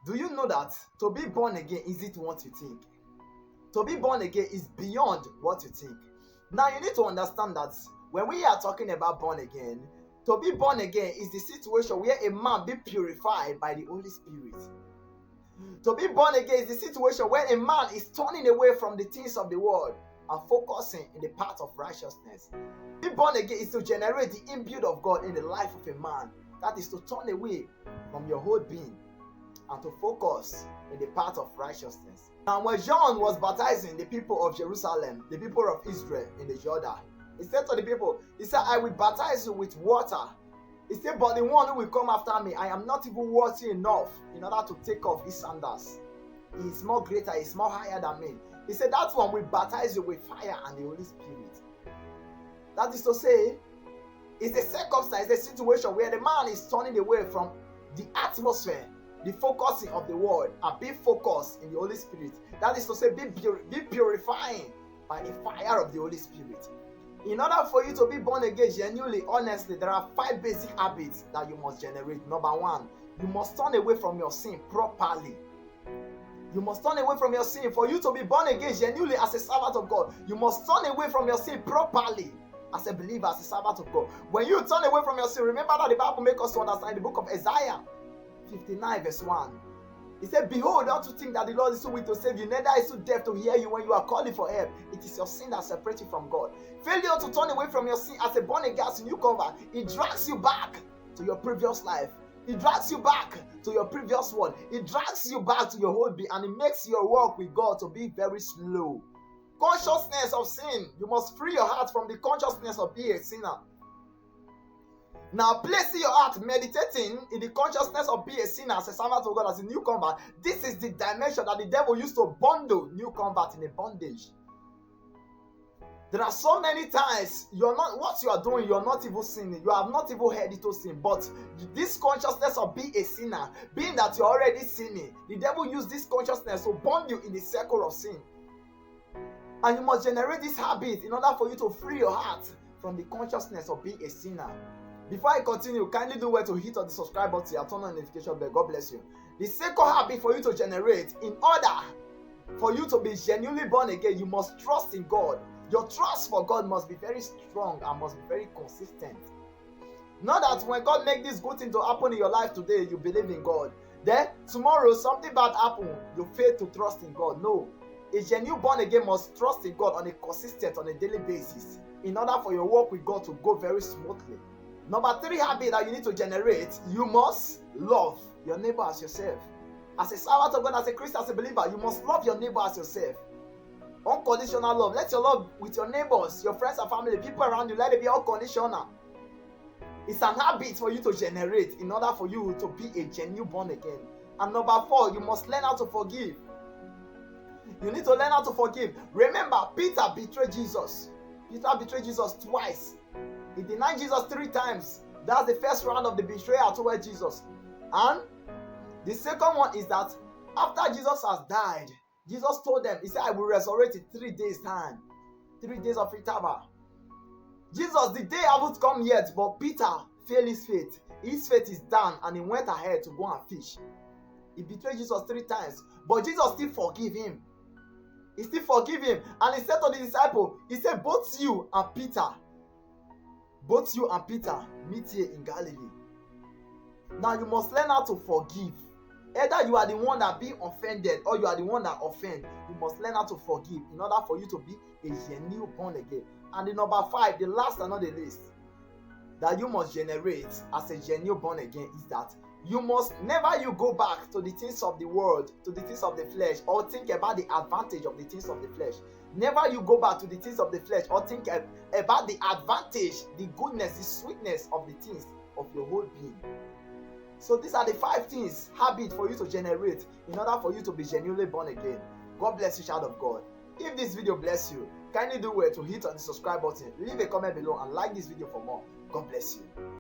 Do you know that to be born again isn't what you think? To be born again is beyond what you think. Now you need to understand that when we are talking about born again, to be born again is the situation where a man be purified by the Holy Spirit. To be born again is the situation where a man is turning away from the things of the world and focusing in the path of righteousness. To be born again is to generate the inbuilt of God in the life of a man. That is to turn away from your whole being and to focus in the path of righteousness. Now when John was baptizing the people of Jerusalem, the people of Israel in the Jordan, he said to the people, he said, I will baptize you with water. He said, but the one who will come after me, I am not even worthy enough in order to take off his sandals. He is more greater, he is more higher than me. He said, that one will baptize you with fire and the Holy Spirit. That is to say, it's a circumstance, the situation where the man is turning away from the atmosphere, the focusing of the world, and be focused in the Holy Spirit. That is to say, be purifying by the fire of the Holy Spirit. In order for you to be born again genuinely, honestly, there are 5 basic habits that you must generate. Number 1, you must turn away from your sin properly. You must turn away from your sin. For you to be born again genuinely as a servant of God, you must turn away from your sin properly as a believer, as a servant of God. When you turn away from your sin, remember that the Bible makes us to understand the book of Isaiah 59 verse 1. He said, behold, not to think that the Lord is too weak to save you, neither is too deaf to hear you when you are calling for help. It is your sin that separates you from God. Failure to turn away from your sin as a born again, as a new convert, it drags you back to your previous life. It drags you back to your previous one. It drags you back to your whole being, and it makes your walk with God to be very slow. Consciousness of sin. You must free your heart from the consciousness of being a sinner. Now, placing your heart, meditating in the consciousness of being a sinner as a servant of God, as a new convert, this is the dimension that the devil used to bundle new convert in a bondage. There are so many times what you are doing, you are not even sinning. You have not even heard it to sin. But this consciousness of being a sinner, being that you're already sinning, the devil used this consciousness to bond you in the circle of sin. And you must generate this habit in order for you to free your heart from the consciousness of being a sinner. Before I continue, kindly do well to hit on the subscribe button and turn on the notification bell. God bless you. The second habit for you to generate, in order for you to be genuinely born again, you must trust in God. Your trust for God must be very strong and must be very consistent. Not that when God makes this good thing to happen in your life today, you believe in God. Then tomorrow something bad happen, you fail to trust in God. No. A genuine born again must trust in God on a consistent, on a daily basis, in order for your walk with God to go very smoothly. Number 3 habit that you need to generate, you must love your neighbor as yourself. As a servant of God, as a Christian, as a believer, you must love your neighbor as yourself. Unconditional love. Let your love with your neighbors, your friends and family, people around you, let it be unconditional. It's an habit for you to generate in order for you to be a genuine born again. And number 4, you must learn how to forgive. You need to learn how to forgive. Remember, Peter betrayed Jesus. Peter betrayed Jesus twice. He denied Jesus 3 times. That's the first round of the betrayal towards Jesus. And the second one is that after Jesus has died, Jesus told them, he said, I will resurrect in 3 days' time. 3 days of interval. Jesus, the day haven't come yet, but Peter failed his faith. His faith is down, and he went ahead to go and fish. He betrayed Jesus 3 times, but Jesus still forgave him. He still forgave him. And he said to the disciple, he said, both you and Peter meet here in Galilee. Now you must learn how to forgive. Either you are the one that be offended or you are the one that offend. You must learn how to forgive in order for you to be a genuine born again. And the number 5, the last and not the least, that you must generate as a genuine born again is that you must never go back to the things of the world, to the things of the flesh, or think about the advantage of the things of the flesh. Never you go back to the things of the flesh or think about the advantage, the goodness, the sweetness of the things of your whole being. So these are the 5 things, habit for you to generate in order for you to be genuinely born again. God bless you, child of God. If this video bless you, kindly do well to hit on the subscribe button, leave a comment below and like this video for more. God bless you.